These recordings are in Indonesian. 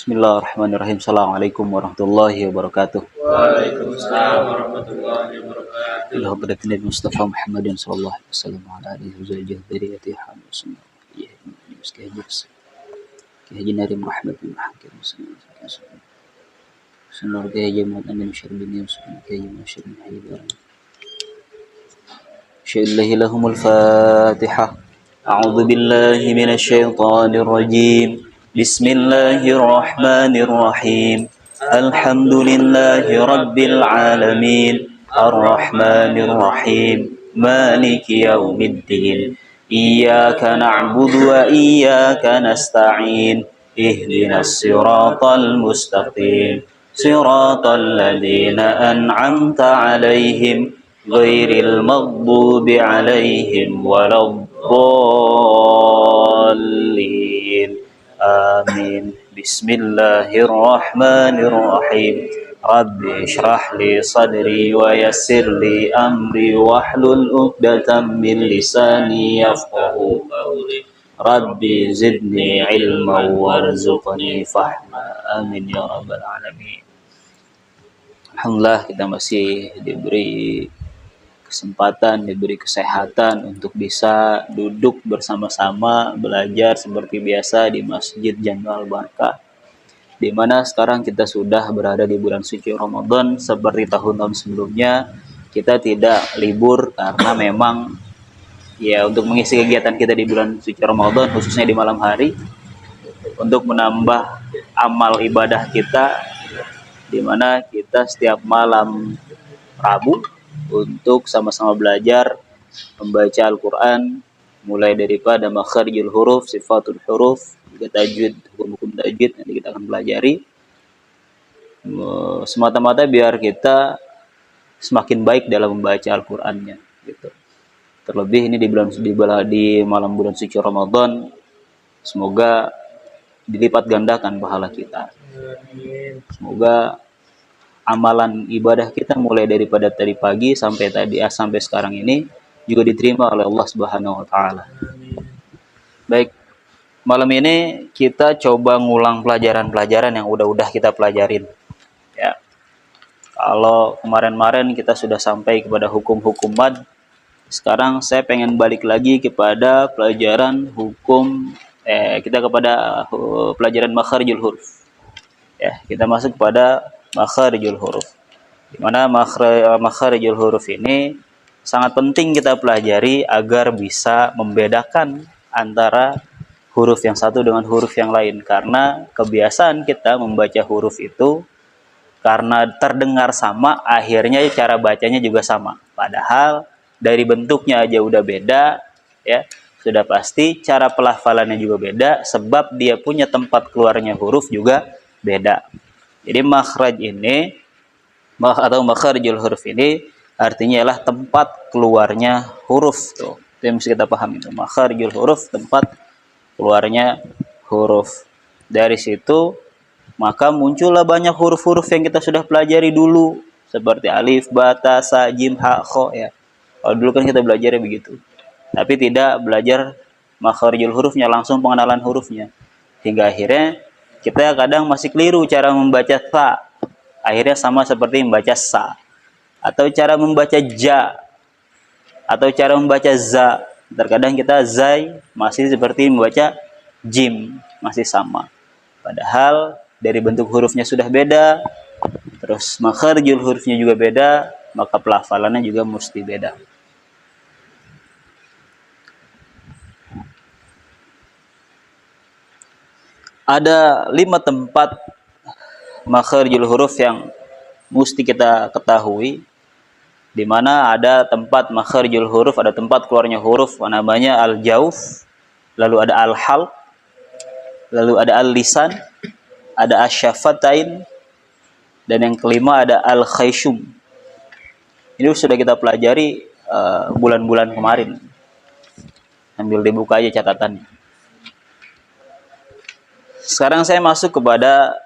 Bismillahirrahmanirrahim. Assalamualaikum warahmatullahi wabarakatuh. Waalaikumsalam warahmatullahi wabarakatuh. Ila hadratin Nabi Mustafa Muhammadin sallallahu alaihi wasallam wa ala alihi wa sahbihi dzurriyyatihi hamid sunnah. Ya ini meski habis. Ki haji nari Muhammad bin Hakim sallallahu Sunnah ke haji Muhammad bin Syarbin sunnah ke haji Muhammad Haidar. Syaillahi lahumul Fatihah. A'udzu billahi minasy syaithanir rajim. Bismillahirrahmanirrahim. Alhamdulillahi rabbil alamin. Ar-Rahmanir Rahim. Maliki yaumiddin. Iyyaka na'budu wa iyyaka nasta'in. Ihdinas siratal mustaqim. Siratal ladzina an'amta 'alaihim ghairil maghdubi 'alaihim waladdallin. Amin. Bismillahirrahmanirrahim. Rabbi shrah li sadri wa yassir li amri wahlul 'uqdatam min lisani yafqahu qawli. Rabbi zidni ilman warzuqni fahma. Amin ya rabbal alamin. Alhamdulillah kita masih diberi kesempatan, diberi kesehatan untuk bisa duduk bersama-sama belajar seperti biasa di Masjid Jamil Barkah, di mana sekarang kita sudah berada di bulan suci Ramadan. Seperti tahun-tahun sebelumnya, kita tidak libur karena memang ya untuk mengisi kegiatan kita di bulan suci Ramadan, khususnya di malam hari, untuk menambah amal ibadah kita, di mana kita setiap malam Rabu untuk sama-sama belajar membaca Al-Quran, mulai daripada makharijul huruf, sifatul huruf, juga tajwid, hukum-hukum tajwid nanti kita akan pelajari, semata-mata biar kita semakin baik dalam membaca Al-Qurannya gitu. Terlebih ini di malam bulan suci Ramadan, semoga dilipat gandakan pahala kita. Semoga amalan ibadah kita mulai daripada tadi pagi sampai sekarang ini juga diterima oleh Allah Subhanahu wa taala. Baik, malam ini kita coba ngulang pelajaran-pelajaran yang udah kita pelajarin. Ya. Kalau kemarin-kemarin kita sudah sampai kepada hukum-hukum mad, sekarang saya pengen balik lagi kepada pelajaran pelajaran makharijul huruf. Ya, kita masuk kepada makharijul huruf. Di mana makharijul huruf ini sangat penting kita pelajari agar bisa membedakan antara huruf yang satu dengan huruf yang lain, karena kebiasaan kita membaca huruf itu karena terdengar sama, akhirnya cara bacanya juga sama. Padahal dari bentuknya aja udah beda, ya. Sudah pasti cara pelafalannya juga beda, sebab dia punya tempat keluarnya huruf juga beda. Jadi makhraj ini atau makharijul huruf ini artinya adalah tempat keluarnya huruf tuh. Itu yang mesti kita paham itu. Makharijul huruf, tempat keluarnya huruf. Dari situ maka muncullah banyak huruf-huruf yang kita sudah pelajari dulu, seperti alif, ba, ta, sa, jim, ha, kho ya. Kalau dulu kan kita belajarnya begitu. Tapi tidak belajar makharijul hurufnya, langsung pengenalan hurufnya. Hingga akhirnya kita kadang masih keliru cara membaca ta. Akhirnya sama seperti membaca sa. Atau cara membaca ja. Atau cara membaca za. Terkadang kita zai masih seperti membaca jim. Masih sama. Padahal dari bentuk hurufnya sudah beda. Terus makharijul hurufnya juga beda. Maka pelafalannya juga mesti beda. Ada 5 tempat makharijul huruf yang mesti kita ketahui, di mana ada tempat makharijul huruf, ada tempat keluarnya huruf namanya al-jauf, lalu ada al-halq, lalu ada al-lisan, ada asyafatain, dan yang kelima ada al-khayshum. Ini sudah kita pelajari bulan-bulan kemarin. Sambil dibuka aja catatannya. Sekarang saya masuk kepada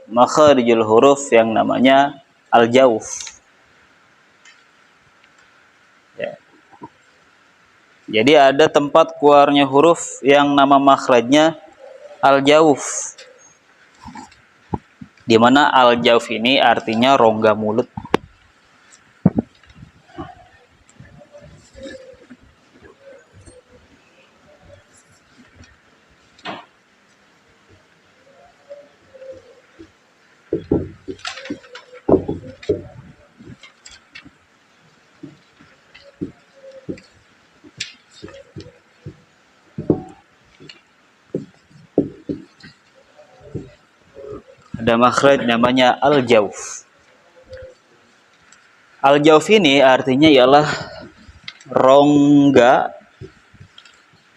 makharijul huruf yang namanya al-jauf. Ya. Jadi ada tempat keluarnya huruf yang nama makhrajnya al-jauf. Di mana al-jauf ini artinya rongga mulut. Ada makhraj namanya al-jauf. Al-jauf ini artinya ialah rongga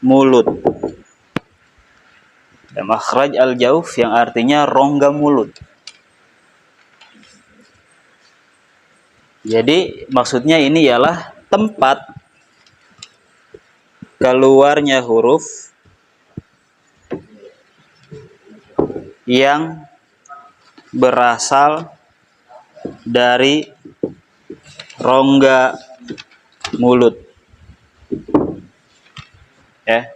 mulut. Ada makhraj al-jauf yang artinya rongga mulut. Jadi maksudnya ini ialah tempat keluarnya huruf yang berasal dari rongga mulut. Ya.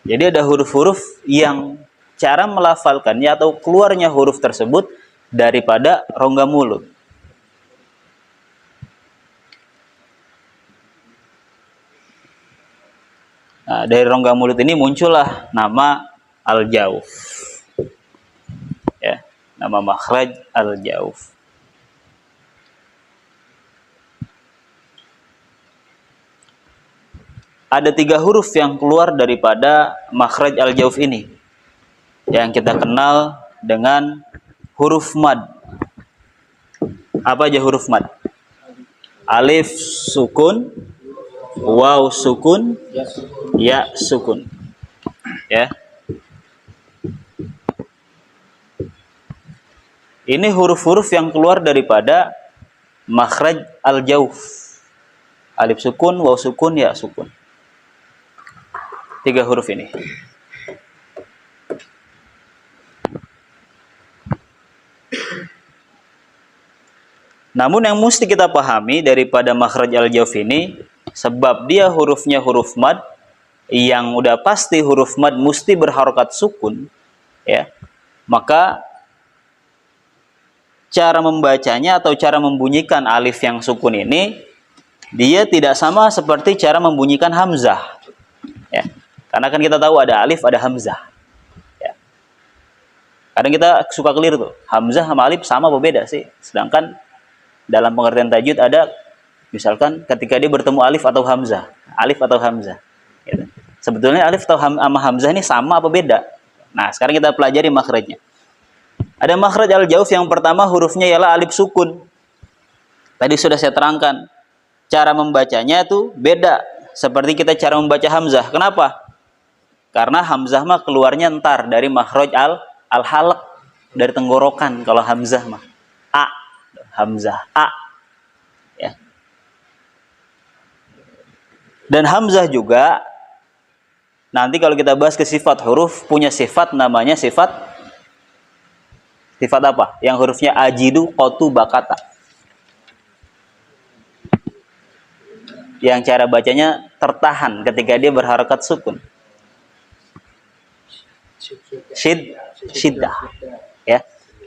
Jadi ada huruf-huruf yang cara melafalkannya atau keluarnya huruf tersebut daripada rongga mulut. Nah, dari rongga mulut ini muncullah nama al-jauf. Ya, nama makhraj al-jauf. Ada 3 huruf yang keluar daripada makhraj al-jauf ini, yang kita kenal dengan huruf mad. Apa aja huruf mad? Alif sukun, waw sukun, ya sukun. Ya. Ini huruf-huruf yang keluar daripada makhraj al-jauf. Alif sukun, waw sukun, ya sukun. 3 huruf ini. Namun yang mesti kita pahami daripada makhraj al-jauf ini, sebab dia hurufnya huruf mad, yang udah pasti huruf mad mesti berharokat sukun, ya. Maka cara membacanya atau cara membunyikan alif yang sukun ini, dia tidak sama seperti cara membunyikan hamzah. Ya. Karena kan kita tahu ada alif, ada hamzah. Ya. Kadang kita suka keliru tuh, hamzah sama alif sama apa beda sih? Sedangkan dalam pengertian tajwid ada, misalkan ketika dia bertemu alif atau hamzah, alif atau hamzah. Gitu. Sebetulnya alif atau sama hamzah ini sama apa beda? Nah, sekarang kita pelajari makhrajnya. Ada makhraj al-jauf yang pertama hurufnya ialah alif sukun. Tadi sudah saya terangkan. Cara membacanya itu beda seperti kita cara membaca hamzah. Kenapa? Karena hamzah mah keluarnya ntar dari makhraj al-halq, dari tenggorokan kalau hamzah mah. A, hamzah A. Ya. Dan hamzah juga nanti kalau kita bahas ke sifat huruf, punya sifat namanya sifat apa? Yang hurufnya ajidu, qotu, bakata. Yang cara bacanya tertahan ketika dia berharakat sukun. Shiddah. Ya.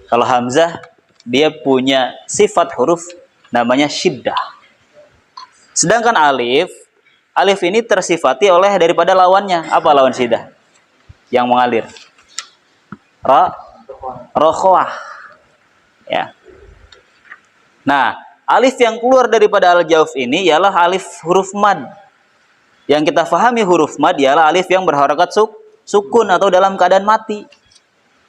Kalau hamzah dia punya sifat huruf namanya shiddah. Sedangkan alif ini tersifati oleh daripada lawannya. Apa lawan shiddah? Yang mengalir. Rokhwah. Ya. Nah, alif yang keluar daripada al-jauf ini ialah alif huruf mad. Yang kita fahami huruf mad ialah alif yang berharakat sukun atau dalam keadaan mati.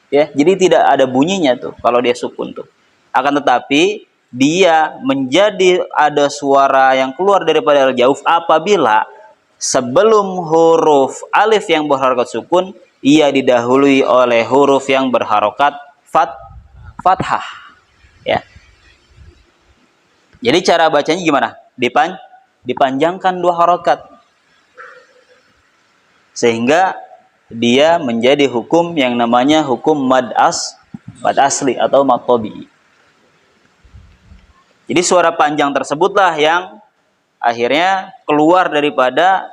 Ya, jadi tidak ada bunyinya tuh kalau dia sukun tuh. Akan tetapi dia menjadi ada suara yang keluar daripada al-jauf apabila sebelum huruf alif yang berharakat sukun ia didahului oleh huruf yang berharokat fathah. Ya. Jadi cara bacanya gimana? Dipanjangkan 2 harokat. Sehingga dia menjadi hukum yang namanya hukum mad asli atau mad tabi'i. Jadi suara panjang tersebutlah yang akhirnya keluar daripada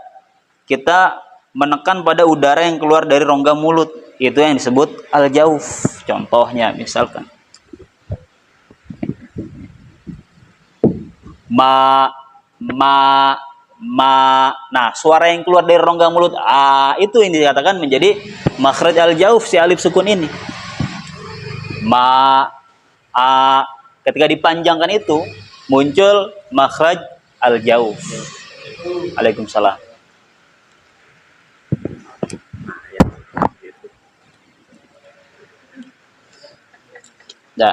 kita menekan pada udara yang keluar dari rongga mulut. Itu yang disebut al-jauf. Contohnya misalkan. ma, ma, ma. Nah, suara yang keluar dari rongga mulut a itu yang dikatakan menjadi makhraj al-jauf si alif sukun ini. Ma, a, ketika dipanjangkan itu muncul makhraj al-jauf. Waalaikumsalam. Nah,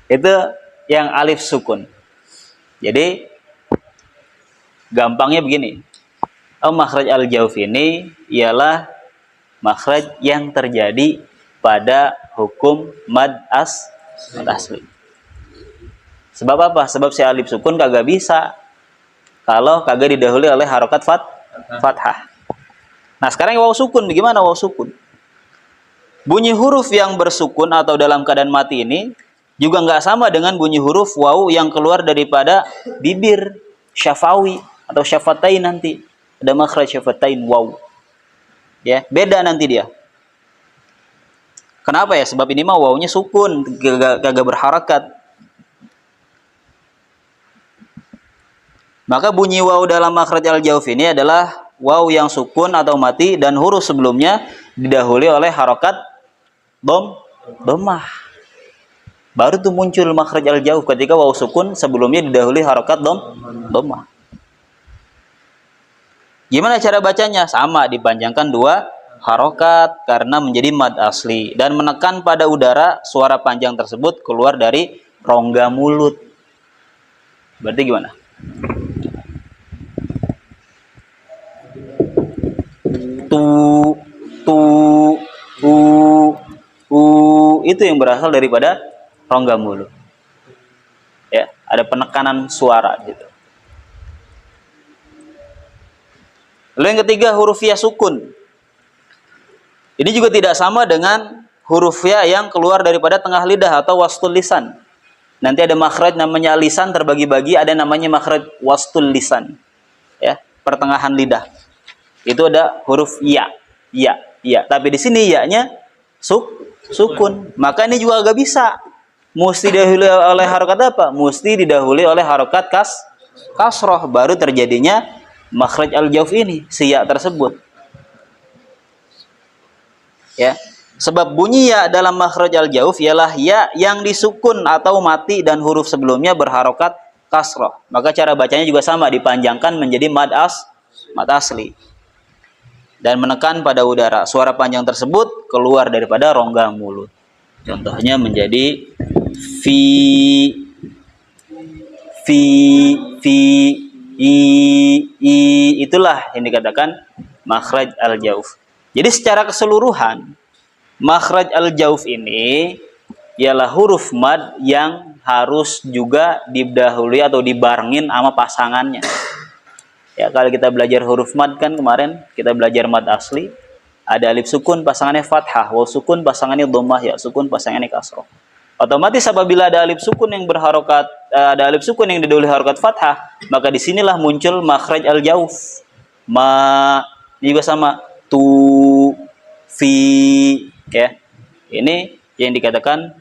itu yang alif sukun. Jadi gampangnya begini. Makhraj al-jauf ini ialah makhraj yang terjadi pada hukum mad asli. Sebab apa? Sebab si alif sukun kagak bisa kalau kagak didahului oleh harokat fathah. Nah, sekarang waw sukun, bagaimana waw sukun? Bunyi huruf yang bersukun atau dalam keadaan mati ini juga nggak sama dengan bunyi huruf waw yang keluar daripada bibir syafawi atau syafatain nanti. Ada makhraj syafatain waw. Ya, beda nanti dia. Kenapa ya? Sebab ini mah wawnya sukun, kagak berharakat. Maka bunyi waw dalam makhraj al-jauf ini adalah waw yang sukun atau mati dan huruf sebelumnya didahului oleh harokat dhammah. Baru tuh muncul makhraj al-jauf ketika waw sukun sebelumnya didahului harokat dhammah. Gimana cara bacanya? Sama, dipanjangkan dua harokat karena menjadi mad asli dan menekan pada udara suara panjang tersebut keluar dari rongga mulut. Berarti gimana? Itu yang berasal daripada rongga mulut. Ya, ada penekanan suara gitu. Lalu yang ketiga huruf ya sukun. Ini juga tidak sama dengan huruf ya yang keluar daripada tengah lidah atau wastul lisan. Nanti ada makhraj namanya lisan terbagi-bagi, ada namanya makhraj wastul lisan. Ya, pertengahan lidah. Itu ada huruf ya. Tapi di sini ya-nya sukun. Maka ini juga agak bisa. Mesti didahului oleh harokat apa? Mesti didahului oleh harokat kasroh. Baru terjadinya makhraj al-jauf ini, si ya tersebut. Ya. Sebab bunyi ya dalam makhraj al-jauf ialah ya yang disukun atau mati dan huruf sebelumnya berharokat kasroh. Maka cara bacanya juga sama, dipanjangkan menjadi mad asli. Dan menekan pada udara. Suara panjang tersebut keluar daripada rongga mulut. Contohnya menjadi fi, i, itulah yang dikatakan makhraj al-jauf. Jadi secara keseluruhan makhraj al-jauf ini ialah huruf mad yang harus juga didahului atau dibarengin sama pasangannya. Ya, kalau kita belajar huruf mad kan kemarin kita belajar mad asli, ada alif sukun pasangannya fathah, waw sukun pasangannya dhammah, ya sukun pasangannya kasroh. Otomatis apabila ada alif sukun yang berharokat, ada alif sukun yang didahului harokat fathah, maka disinilah muncul makhraj al-jauf. Ma, ini juga sama, tu, fi, ya. Ini yang dikatakan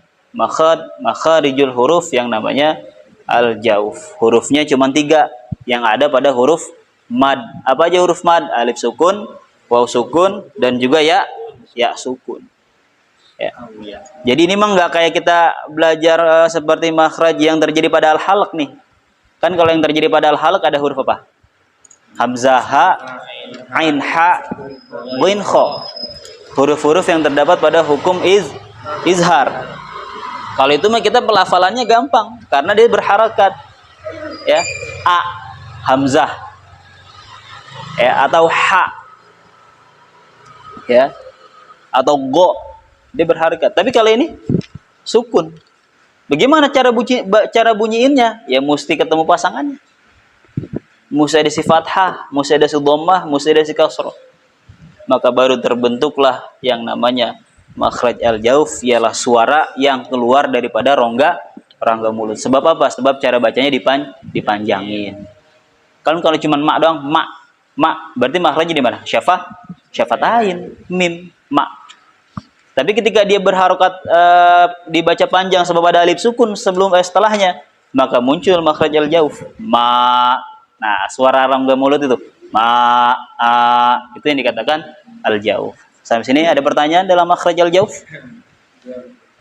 makharijul huruf yang namanya al-jauf. Hurufnya cuma 3 yang ada pada huruf mad. Apa aja huruf mad? Alif sukun, waw sukun, dan juga ya sukun. Ya. Jadi ini memang nggak kayak kita belajar seperti makhraj yang terjadi pada al-halq nih. Kan kalau yang terjadi pada al-halq ada huruf apa? Hamzah, ha, ain, ha, ghain, kha. Huruf-huruf yang terdapat pada hukum izhar. Kalau itu mah kita pelafalannya gampang karena dia berharakat. Ya, a, hamzah, ya, atau ha, ya, atau go, dia berharakat. Tapi kalau ini sukun. Bagaimana cara bunyiinnya? Ya mesti ketemu pasangannya. Mesti ada si fathah, mesti ada si dhammah, mesti ada si kasrah. Maka baru terbentuklah yang namanya makhraj al-jauf, ialah suara yang keluar daripada rongga mulut. Sebab apa? Sebab cara bacanya dipanjangin. Kalau cuma mak doang, mak, berarti makhrajnya di mana? Syafatain, mim, mak. Tapi ketika dia berharokat dibaca panjang sebab ada alif sukun setelahnya, maka muncul makhraj al-jauf. Ma. Nah, suara rongga mulut itu ma, a, itu yang dikatakan al-jauf. Sampai sini ada pertanyaan dalam makhraj al-jauf?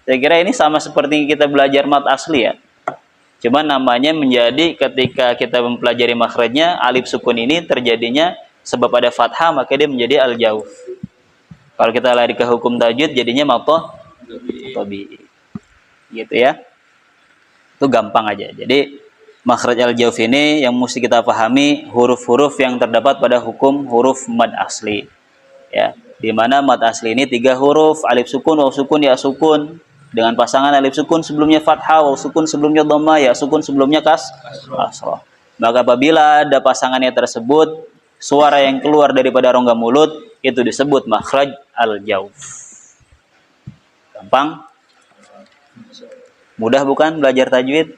Saya kira ini sama seperti kita belajar mat asli ya. Cuma namanya menjadi ketika kita mempelajari makhrajnya, alif sukun ini terjadinya sebab ada fathah, maka dia menjadi al-jauf. Kalau kita lari ke hukum tajwid jadinya tabi. Gitu ya. Itu gampang aja. Jadi makhraj al-jauf ini yang mesti kita pahami huruf-huruf yang terdapat pada hukum huruf mad asli. Ya, di mana mad asli ini 3 huruf, alif sukun, waw sukun, ya sukun. Dengan pasangan alif sukun sebelumnya fathah, waw sukun sebelumnya dhamma, ya sukun sebelumnya kasrah. Maka apabila ada pasangannya tersebut, suara yang keluar daripada rongga mulut itu disebut makhraj al-jauf. Gampang? Mudah bukan belajar tajwid?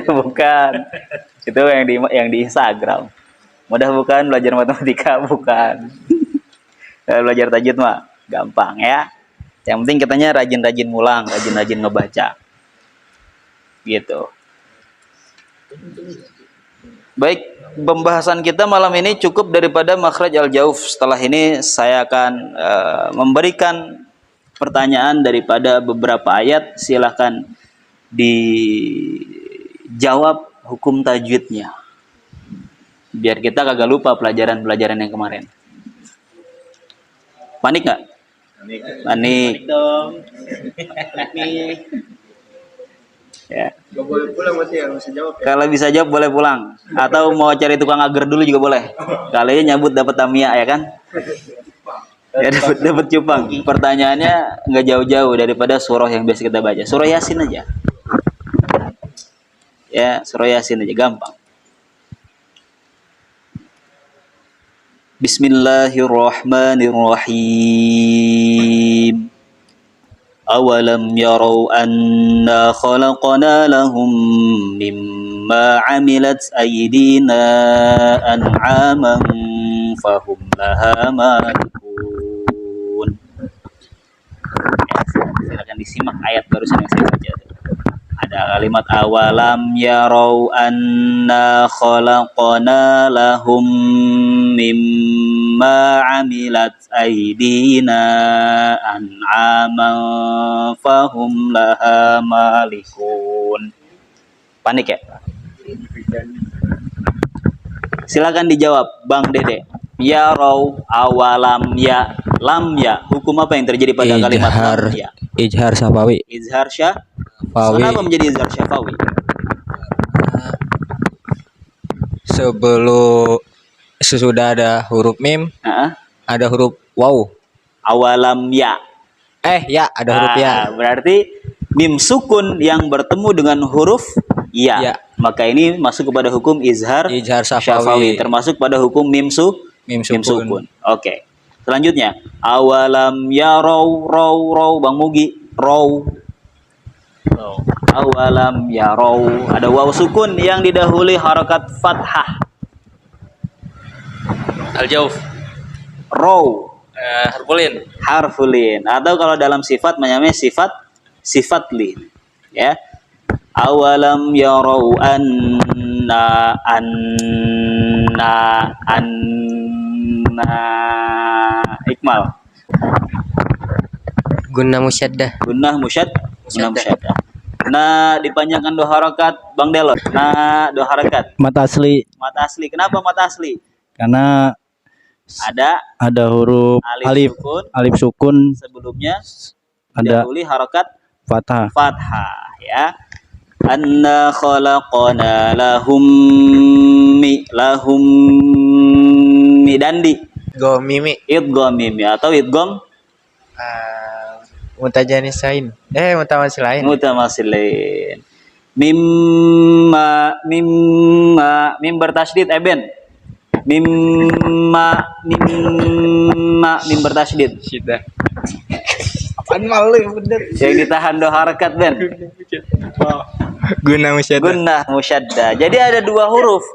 Bukan. Itu yang di Instagram. Mudah bukan belajar matematika? Bukan. Belajar tajwid mah gampang ya. Yang penting katanya rajin-rajin ngulang, rajin-rajin ngebaca. Gitu. Baik, pembahasan kita malam ini cukup daripada makhraj al-jauf. Setelah ini saya akan memberikan pertanyaan daripada beberapa ayat. Silahkan dijawab hukum tajwidnya. Biar kita kagak lupa pelajaran-pelajaran yang kemarin. Panik nggak? Panik dong. Ya. Gak boleh pulang berarti ya, bisa jawab ya. Kalau bisa jawab boleh pulang. Atau mau cari tukang agar dulu juga boleh. Kali nyambut dapat tamia ya kan? Ya dapat cupang. Pertanyaannya nggak jauh-jauh daripada surah yang biasa kita baca. Surah Yasin aja. Ya, surah Yasin aja gampang. Bismillahirrahmanirrahim. Awalam yarau anna khalaqna lahum mimma amilat aydina an'aman fahum laha malikun. Silakan disimak ayat barusan yang saya baca. Ada kalimat awalam yarau anna khalaqna lahum mimma amilat aydina an'aman fahum laha malikun. Panik ya? Silakan dijawab Bang Dede. Yarau awalam ya lam ya. Hukum apa yang terjadi pada kalimat lam ya? Ijhar syafawi. Izhar syafawi. Kenapa menjadi izhar syafawi? Sesudah ada huruf mim, ada huruf waw. Awalam ya. Ya, ada huruf ya. Berarti mim sukun yang bertemu dengan huruf ya. Ya. Maka ini masuk kepada hukum izhar syafawi. Termasuk pada hukum mim sukun. Oke. Selanjutnya, awalam ya raw Bang Mugi, raw. Awalam ya raw. Ada waw sukun yang didahului harakat fathah. Al-jauf. Raw. Harfulin. Atau kalau dalam sifat namanya sifat lin. Ya. Awalam yarau anna ikmal. Gunnah musyaddah. Nah, dipanjangkan 2 harakat Bang Delot. Nah, 2 harakat. Mat asli. Kenapa mat asli? Karena ada huruf alif sukun sebelumnya ada didahului harakat fathah ya. Anna khalaqana lahum dandi Gomimi. idgham mimi atau idgham Mutajanisain. Mutamasilain. Mim bertasydid eben. Mim bertasydid. Syiddah. Apaan malu bener. Yang ditahan 2 harakat Ben. Gunnah musyaddah. Jadi ada 2 huruf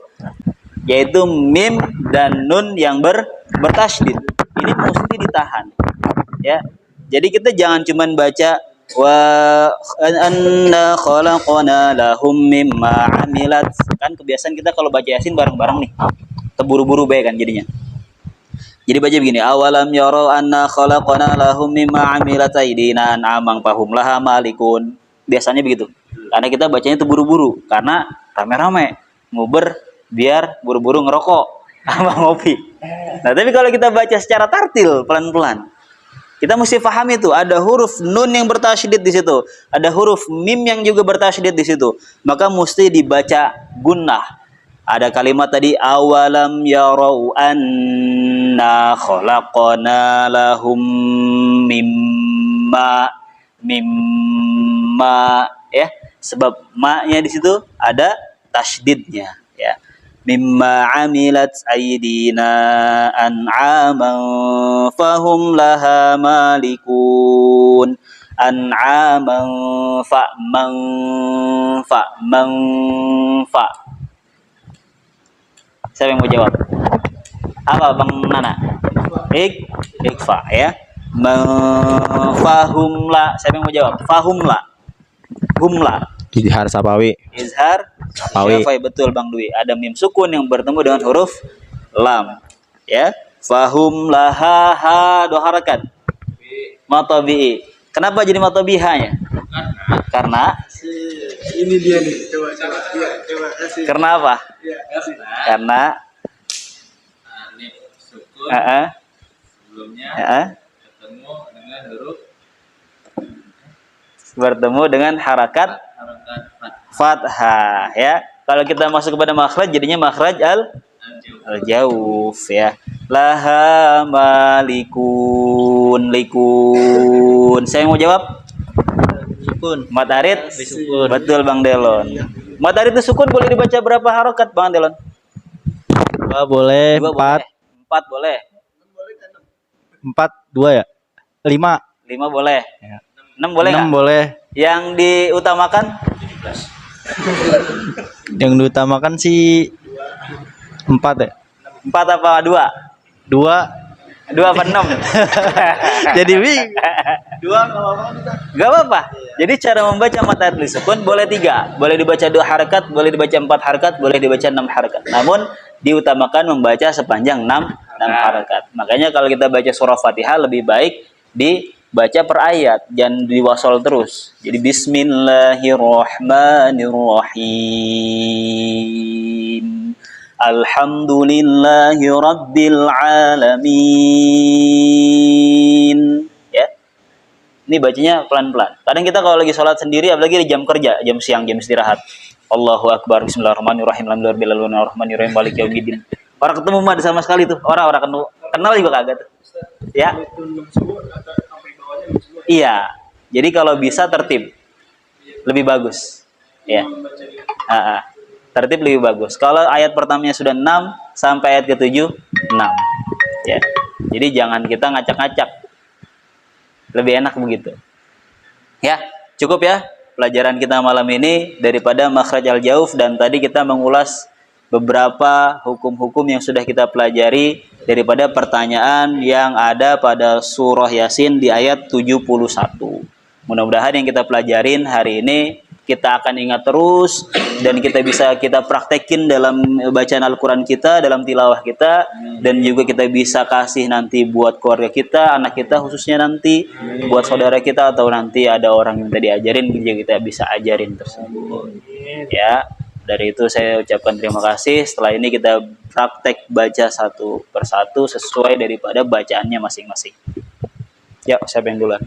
yaitu mim dan nun yang bertasydid. Ini mesti ditahan. Ya. Jadi kita jangan cuman baca wa anna khalaqna lahum mimma amilat. Kan kebiasaan kita kalau baca Yasin bareng-bareng nih. Terburu-buru bae kan jadinya. Jadi baca begini, awalam yara anna khalaqna lahum mimma amilat aydina an'aman fahum laha malikun. Biasanya begitu. Karena kita bacanya terburu-buru karena rame-rame nguber biar buru-buru ngerokok sama ngopi. Nah, tapi kalau kita baca secara tartil pelan-pelan, kita mesti paham itu ada huruf nun yang bertasydid di situ, ada huruf mim yang juga bertasydid di situ. Maka mesti dibaca gunnah. Ada kalimat tadi awalam yarau anna khalaqna lahum mimma ya, sebab ma-nya di situ ada tasydidnya ya. Mimma amilat aydina an'aman fahum laha malikun. An'aman fa. Siapa yang mau jawab? Apa Bang Nana? Ikfa ya. Fahumla. Siapa yang mau jawab? Fahumla. Humla. Izhar Sapawi. Izhar Sapawi. Syafai, betul Bang Dwi. Ada mim sukun yang bertemu dengan huruf lam. Ya. Fahum laha ha dua harakat. Matabi'i. Kenapa jadi matabi'hanya? Karena Ini dia nih. Coba. Iya, coba kasih. karena apa? Iya, kasih. Karena alif sukun sebelumnya ketemu dengan huruf bertemu dengan harakat harakat fathah ya. Kalau kita masuk kepada makhraj jadinya makhraj al-jauf ya. Laha malikun likun. Saya mau jawab? Sukun. Matarid Sukun. betul Bang Delon. Matarid itu sukun boleh dibaca berapa harakat Bang Delon? 2 boleh, Dua 4, boleh. 4 boleh. 4, 2 ya? 5. 5 boleh. Ya. 6 boleh 6 nggak? boleh. Yang diutamakan? Yang diutamakan sih 4 ya? 4 apa 2? 2. 2 apa 6? Jadi bingung. 2 kalau mau kita. Gak apa-apa. Jadi cara membaca matarid sukun boleh 3. Boleh dibaca 2 harakat, boleh dibaca 4 harakat, boleh dibaca 6 harakat. Namun diutamakan membaca sepanjang 6 harakat. Makanya kalau kita baca surah Fatihah lebih baik dibaca per ayat, jangan diwasol terus. Jadi bismillahirrahmanirrahim. Alhamdulillahi rabbil alamin. Ya. Ini bacanya pelan-pelan. Kadang kita kalau lagi sholat sendiri, apalagi di jam kerja, jam siang, jam istirahat. Allahu Akbar, bismillahirrahmanirrahim, alhamdulillahirrahmanirrahim, maliki yaumiddin. Orang ketemu mah sama sekali tuh. Orang kenal juga kagak tuh. Ya. Itu 6 subuh atau sampai bawahnya 6 subuh. Iya. Jadi kalau bisa tertib. Lebih bagus. Ya. Tertib lebih bagus. Kalau ayat pertamanya sudah 6 sampai ayat ke-7 6. Ya. Jadi jangan kita ngacak-ngacak. Lebih enak begitu. Ya, cukup ya pelajaran kita malam ini daripada makhraj al-jauf, dan tadi kita mengulas beberapa hukum-hukum yang sudah kita pelajari daripada pertanyaan yang ada pada surah Yasin di ayat 71. Mudah-mudahan yang kita pelajarin hari ini kita akan ingat terus dan kita bisa kita praktekin dalam bacaan Al-Quran kita, dalam tilawah kita, dan juga kita bisa kasih nanti buat keluarga kita, anak kita khususnya nanti, buat saudara kita, atau nanti ada orang yang tadi ajarin juga kita bisa ajarin tersebut. Ya, dari itu saya ucapkan terima kasih. Setelah ini kita praktek baca satu persatu sesuai daripada bacaannya masing-masing. Ya, siapa yang duluan?